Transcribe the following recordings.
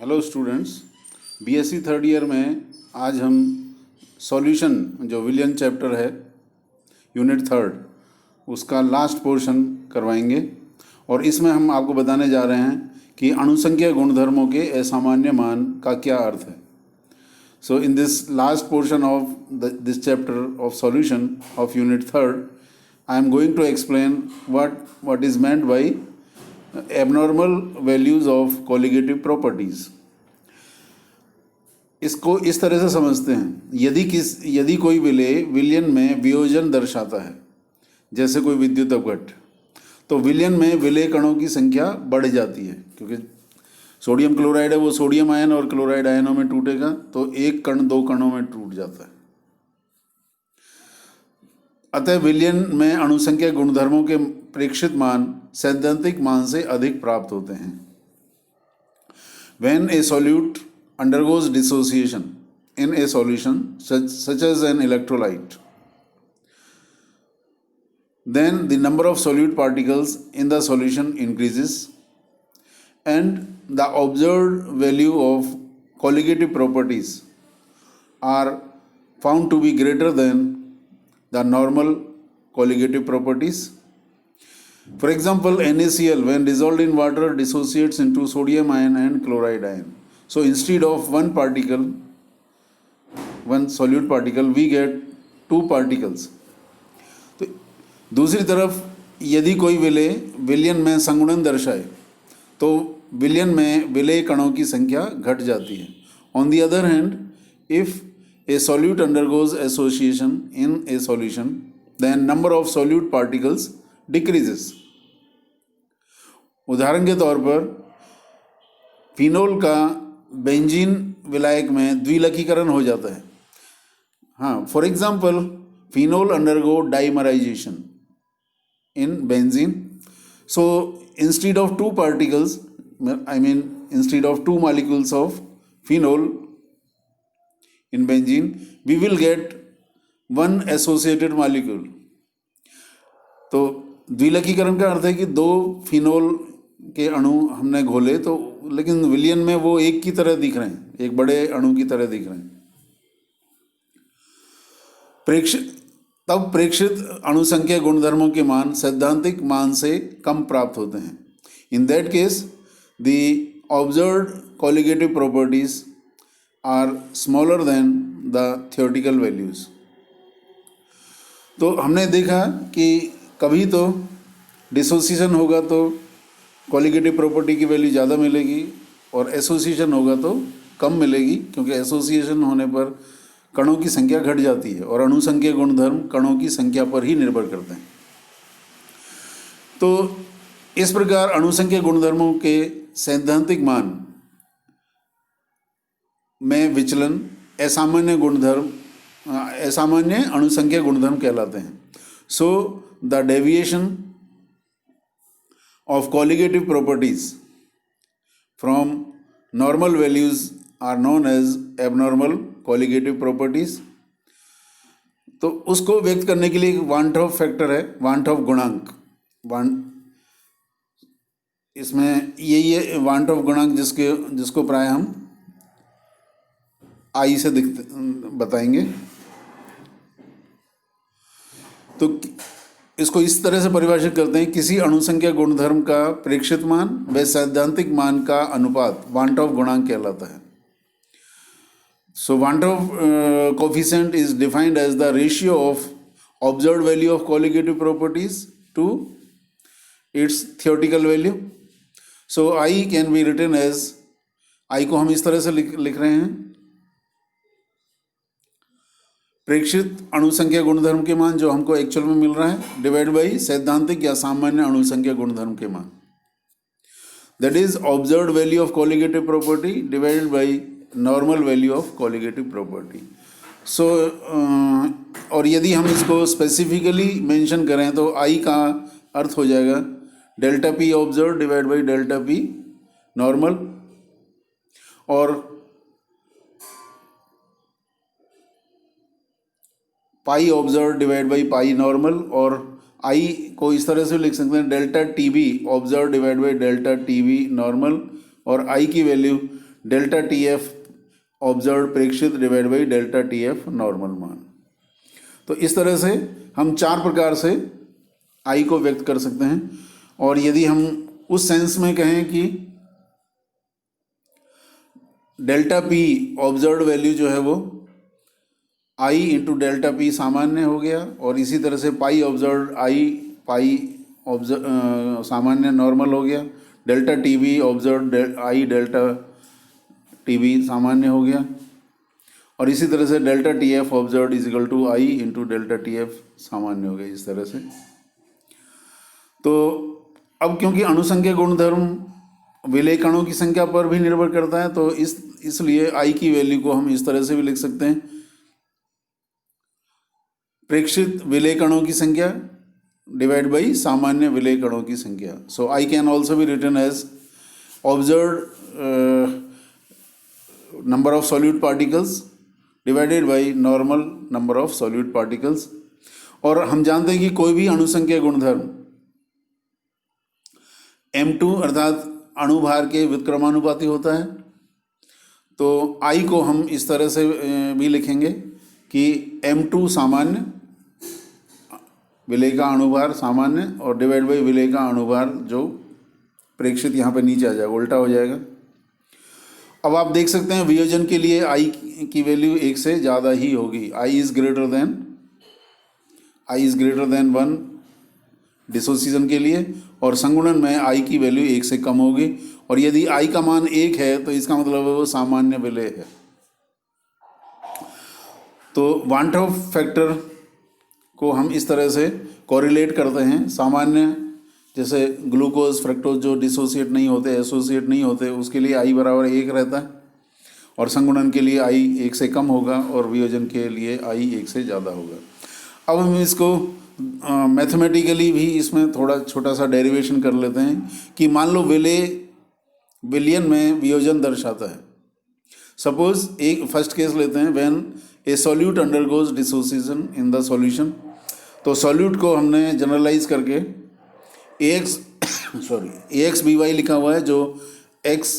Hello students, BSc third year में आज हम सॉल्यूशन जो विलियन चैप्टर है यूनिट थर्ड उसका लास्ट पोर्शन करवाएंगे। और इसमें हम आपको बताने जा रहे हैं कि अणुसंख्या गुणधर्मों के असामान्य मान का क्या अर्थ है। So in this last portion of this chapter of solution of unit third I am going to explain what is meant by abnormal values of colligative properties। इसको इस तरह से समझते हैं, यदि कोई विलेय विलयन में वियोजन दर्शाता है, जैसे कोई विद्युत अपघट, तो विलयन में विलेय कणों की संख्या बढ़ जाती है। क्योंकि सोडियम क्लोराइड है, वो सोडियम आयन और क्लोराइड आयनों में टूटेगा तो एक कण दो कणों में टूट जाता है। अतः विलयन में अणुसंख्या गुणधर्मों के प्रेक्षित मान सैद्धांतिक मान से अधिक प्राप्त होते हैं। When a solute undergoes dissociation in a solution such as an electrolyte, then the number of solute particles in the solution increases and the observed value of colligative properties are found to be greater than the normal colligative properties. For example, NaCl when dissolved in water dissociates into sodium ion and chloride ion. So instead of one solute particle, we get two particles. तो दूसरी तरफ यदि कोई विलेय विलयन में संगुणन दर्शाए तो विलयन में विलेय कणों की संख्या घट जाती है। On the other hand, if a solute undergoes association in a solution, then number of solute particles decreases. उदाहरण के तौर पर फिनोल का बेंजीन विलायक में द्विलकीकरण हो जाता है। हाँ, for example phenol undergo dimerisation in benzene. So instead of two particles, instead of two molecules of phenol in benzene, we will get one associated molecule। तो द्विलकीकरण का अर्थ है कि दो फिनोल के अणु हमने घोले तो, लेकिन विलयन में वो एक की तरह दिख रहे हैं, एक बड़े अणु की तरह दिख रहे हैं। प्रेक्षित अणुसंख्या गुणधर्मों के मान सैद्धांतिक मान से कम प्राप्त होते हैं। In that case the observed colligative properties are smaller than the theoretical values. तो हमने देखा कि कभी तो डिसोसिएशन होगा तो कॉलिगेटिव प्रॉपर्टी की वैल्यू ज़्यादा मिलेगी और एसोसिएशन होगा तो कम मिलेगी, क्योंकि एसोसिएशन होने पर कणों की संख्या घट जाती है और अणुसंख्या गुणधर्म कणों की संख्या पर ही निर्भर करते हैं। तो इस प्रकार अणुसंख्या गुणधर्मों के सैद्धांतिक मान में विचलन असामान्य अणुसंख्या गुणधर्म कहलाते हैं। So the deviation of colligative properties from normal values are known as abnormal colligative properties. तो उसको व्यक्त करने के लिए एक वान ऑफ फैक्टर है, वान ऑफ गुणांक। इसमें ये वान ऑफ गुणांक जिसको प्राय हम आई से बताएंगे। तो इसको इस तरह से परिभाषित करते हैं, किसी अणुसंख्या गुणधर्म का प्रेक्षित मान व सैद्धांतिक मान का अनुपात वान ऑफ गुणांक कहलाता है। So van Hoff coefficient is defined as the ratio of observed value of colligative properties to its theoretical value. So I can be written as, I को हम इस तरह से लिख रहे हैं, प्रेक्षित अणुसंख्या गुणधर्म के मान जो हमको एक्चुअल में मिल रहा है डिवाइड बाई सैद्धांतिक या सामान्य अणुसंख्या गुणधर्म के मान, that is observed value of colligative property divided by normal value of colligative property. So और यदि हम इसको स्पेसिफिकली मेंशन करें तो आई का अर्थ हो जाएगा delta P observe divide by delta P normal, और pi observe divide by pi normal, और आई को इस तरह से लिख सकते हैं delta T B observe divide by delta T B normal, और आई की value delta T F observe प्रेक्षित divide by delta T F normal मान। तो इस तरह से हम 4 प्रकार से आई को व्यक्त कर सकते हैं। और यदि हम उस सेंस में कहें कि डेल्टा पी ऑब्जर्व वैल्यू जो है वो आई इंटू डेल्टा पी सामान्य हो गया, और इसी तरह से pi observe I pi observe सामान्य नॉर्मल हो गया, delta T V observe I delta T V सामान्य हो गया, और इसी तरह से delta T F observe is equal to I into delta T F सामान्य हो गया इस तरह से। तो अब क्योंकि अणुसंख्या गुणधर्म विलेय कणों की संख्या पर भी निर्भर करता है, तो इसलिए आई की वैल्यू को हम इस तरह से भी लिख सकते हैं, प्रेक्षित विलेय कणों की संख्या डिवाइड बाई सामान्य विलेय कणों की संख्या। So I can also be written as observe number of solute particles divided by normal number of solute particles। और हम जानते हैं कि कोई भी अणुसंख्या गुणधर्म m2 अर्थात अणुभार के व्युत्क्रमानुपाती होता है। तो I को हम इस तरह से भी लिखेंगे कि m2 सामान्य विलेय का अणुभार सामान्य और डिवाइड बाई विलेय का अणुभार जो प्रेक्षित यहाँ पे नीचे आ जाएगा, उल्टा हो जाएगा। अब आप देख सकते हैं वियोजन के लिए आई की वैल्यू 1 से ज़्यादा ही होगी, I is greater than 1 dissociation के लिए, और संगुणन में आई की वैल्यू 1 से कम होगी। और यदि आई का मान 1 है तो इसका मतलब है वो सामान्य विलेय है। तो वान ऑफ फैक्टर को हम इस तरह से कोरिलेट करते हैं, सामान्य जैसे ग्लूकोज फ्रक्टोज जो डिसोसिएट नहीं होते एसोसिएट नहीं होते उसके लिए आई बराबर 1 रहता है, और संगुणन के लिए आई 1 से कम होगा, और वियोजन के लिए आई 1 से ज़्यादा होगा। अब हम इसको मैथमेटिकली भी इसमें थोड़ा छोटा सा डेरिवेशन कर लेते हैं कि मान लो विलियन में वियोजन दर्शाता है। सपोज एक फर्स्ट केस लेते हैं, when A solute undergoes dissociation in the solution. तो सॉल्यूट को हमने जनरलाइज करके AX BY लिखा हुआ है, जो X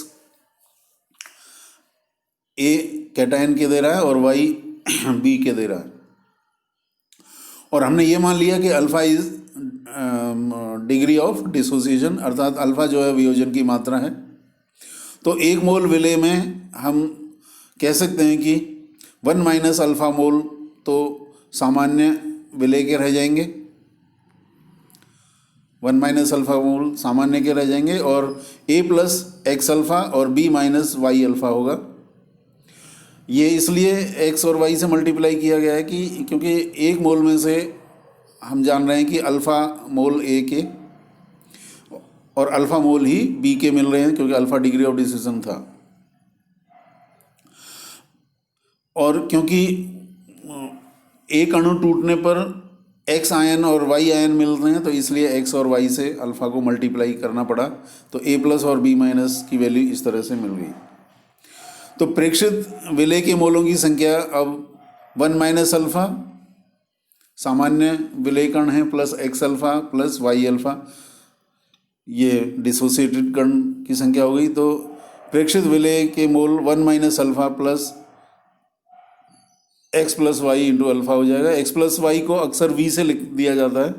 A कैटायन के दे रहा है और Y B के दे रहा है। और हमने ये मान लिया कि alpha is degree of dissociation, अर्थात अल्फा जो है वियोजन की मात्रा है। तो 1 मोल विलेय में हम कह सकते हैं कि 1 माइनस अल्फा मोल तो सामान्य विलेय के रह जाएंगे, 1 माइनस अल्फा मोल सामान्य के रह जाएंगे, और A प्लस एक्स अल्फा और B माइनस वाई अल्फा होगा। ये इसलिए x और y से मल्टीप्लाई किया गया है कि क्योंकि 1 मोल में से हम जान रहे हैं कि अल्फ़ा मोल A के और अल्फ़ा मोल ही B के मिल रहे हैं, क्योंकि अल्फ़ा डिग्री ऑफ डिसोसिएशन था। और क्योंकि एक अणु टूटने पर x आयन और y आयन मिल रहे हैं, तो इसलिए x और y से अल्फ़ा को मल्टीप्लाई करना पड़ा, तो A प्लस और B माइनस की वैल्यू इस तरह से मिल गई। तो प्रेक्षित विलेय के मोलों की संख्या अब 1 माइनस अल्फ़ा सामान्य विलेय कण है plus x alpha plus y alpha, ये डिसोसिएटेड कण की संख्या हो गई। तो प्रेक्षित विलेय के mole 1 minus alpha plus x plus Y into alpha हो जाएगा। x प्लस वाई को अक्सर v से लिख दिया जाता है।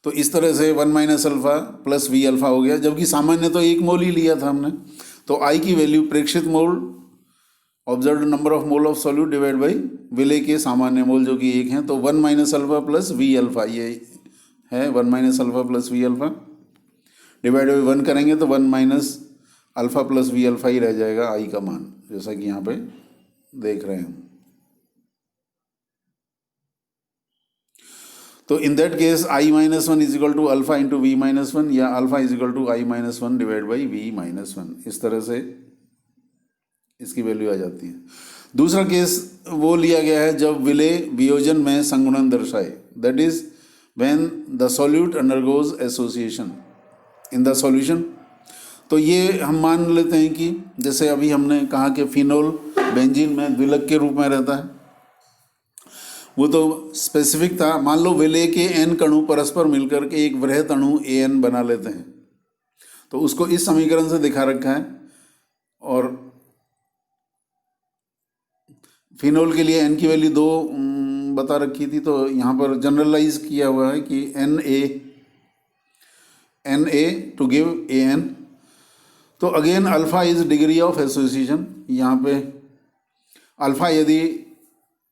तो इस तरह से 1 minus alpha plus v alpha हो गया, जबकि सामान्य तो 1 मोल ही लिया था हमने। तो I की वैल्यू प्रेक्षित mole observe number of mole of solute divide by विलेय के सामान्य मोल जो कि 1 हैं। तो 1 minus alpha plus v alpha, ये है 1 minus alpha plus v alpha divide by 1 करेंगे तो 1 minus alpha plus v alpha ही रह जाएगा I का मान, जैसा कि यहाँ पे देख रहे हैं। तो in that case I minus 1 is equal to alpha into v minus 1, या alpha is equal to I minus 1 divide by v minus 1, इस तरह से इसकी वैल्यू आ जाती है। दूसरा केस वो लिया गया है जब विलेय वियोजन में संगुणन दर्शाए, that is when the solute undergoes association in the solution. तो ये हम मान लेते हैं कि जैसे अभी हमने कहा कि फिनोल बेंजीन में द्विलक के रूप में रहता है, वो तो स्पेसिफिक था। मान लो विलेय के n कणु परस्पर मिलकर के एक वृहत अणु AN बना लेते हैं, तो उसको इस समीकरण से दिखा रखा है। और फिनोल के लिए n की वैल्यू 2 बता रखी थी, तो यहाँ पर जनरलाइज किया हुआ है कि Na टू गिव An। तो again alpha is degree of association. यहाँ पे अल्फा यदि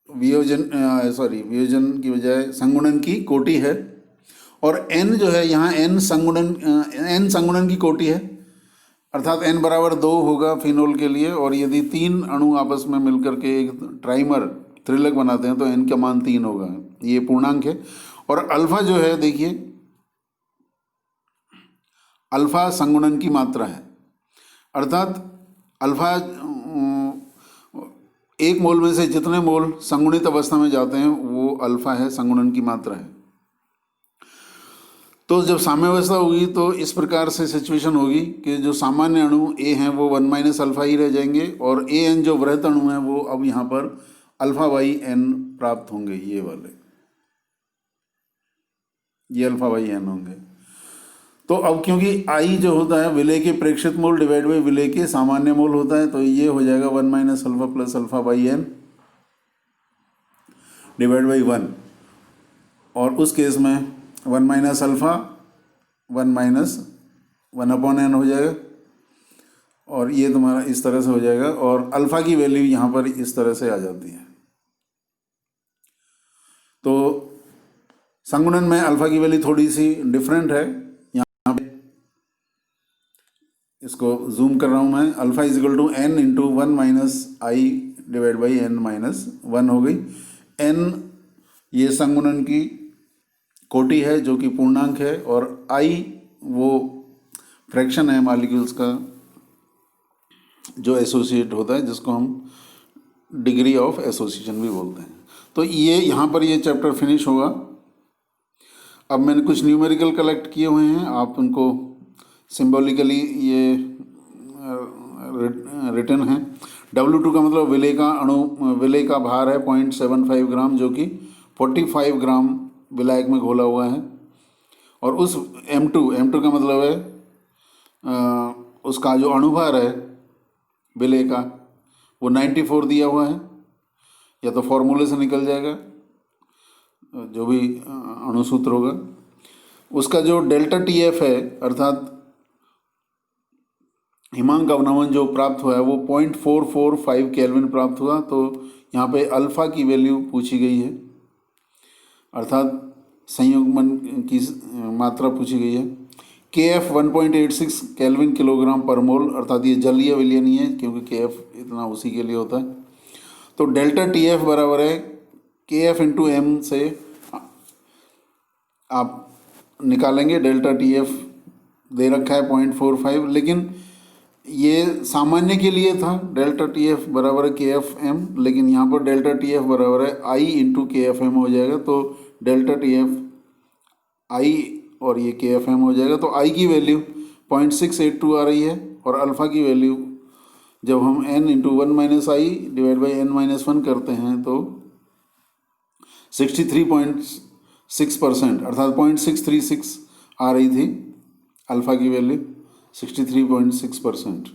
वियोजन की बजाय संगुणन की कोटि है, और n जो है यहाँ n संगुणन की कोटि है, अर्थात n बराबर 2 होगा फिनोल के लिए। और यदि 3 अणु आपस में मिलकर के एक ट्राइमर त्रिलक बनाते हैं तो n का मान 3 होगा, ये पूर्णांक है। और अल्फा जो है देखिए, अल्फा संगुणन की मात्रा है, अर्थात अल्फा एक मोल में से जितने मोल संगुणित अवस्था में जाते हैं वो अल्फा है, संगुणन की मात्रा है। तो जब साम्यावस्था होगी तो इस प्रकार से सिचुएशन होगी कि जो सामान्य अणु ए हैं वो 1 माइनस अल्फा ही रह जाएंगे, और ए एन जो वृहत अणु हैं वो अब यहाँ पर अल्फा बाई एन प्राप्त होंगे, ये वाले, ये अल्फा बाई एन होंगे। तो अब क्योंकि आई जो होता है विलय के प्रेक्षित मोल डिवाइड बाई विलय के सामान्य मोल होता है, तो ये हो जाएगा 1 minus alpha plus alpha by N divide by 1। और उस केस में 1 minus alpha 1 minus 1 upon N हो जाएगा, और ये तुम्हारा इस तरह से हो जाएगा। और अल्फा की वैल्यू यहाँ पर इस तरह से आ जाती है। तो संगुणन में अल्फा की वैल्यू थोड़ी सी डिफरेंट है। यहाँ पे इसको जूम कर रहा हूँ मैं, alpha is equal to N into 1 minus I divide by N minus 1 हो गई। एन ये संगुणन की कोटि है जो कि पूर्णांक है, और आई वो फ्रैक्शन है मॉलिक्यूल्स का जो एसोसिएट होता है, जिसको हम डिग्री ऑफ एसोसिएशन भी बोलते हैं। तो ये यहाँ पर ये चैप्टर फिनिश होगा। अब मैंने कुछ न्यूमेरिकल कलेक्ट किए हुए हैं, आप उनको सिंबॉलिकली ये रिटन है। W2 का मतलब विलय का भार है 0.75 ग्राम, जो कि 45 ग्राम विलायक में घोला हुआ है। और उस M2 का मतलब है उसका जो अणुभार है विलय का, वो 94 दिया हुआ है, या तो फॉर्मूले से निकल जाएगा जो भी अणुसूत्र होगा। उसका जो डेल्टा TF है, अर्थात हिमांक अवनमन जो प्राप्त हुआ है वो 0.445 केल्विन प्राप्त हुआ। तो यहाँ पे अल्फा की वैल्यू पूछी गई है, अर्थात संयुग्मन की मात्रा पूछी गई है। KF 1.86 केल्विन किलोग्राम पर मोल, अर्थात ये जलीय विलय नहीं है क्योंकि KF इतना उसी के लिए होता है। तो डेल्टा TF बराबर है KF इंटू M से आप निकालेंगे। डेल्टा TF दे रखा है 0.45, लेकिन ये सामान्य के लिए था। डेल्टा TF बराबर है KFM, लेकिन यहाँ पर डेल्टा TF बराबर है I इंटू KFM हो जाएगा। तो डेल्टा TF I और ये KFM हो जाएगा। तो I की वैल्यू 0.682 आ रही है, और अल्फ़ा की वैल्यू जब हम n into 1 minus I divide by n minus 1 करते हैं तो 63.6%, अर्थात 0.636 आ रही थी अल्फ़ा की value 63.6%।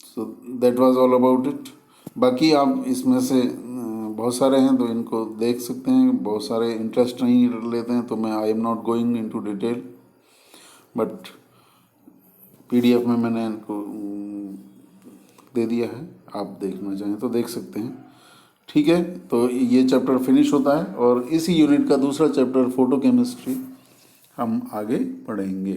So that was all about it. बाकी आप इसमें से बहुत सारे हैं तो इनको देख सकते हैं, बहुत सारे इंटरेस्ट नहीं लेते हैं तो मैं I am not going into detail, but PDF में मैंने इनको दे दिया है, आप देखना चाहें तो देख सकते हैं। ठीक है, तो ये चैप्टर फिनिश होता है और इसी यूनिट का दूसरा चैप्टर फोटोकेमिस्ट्री हम आगे पढ़ेंगे।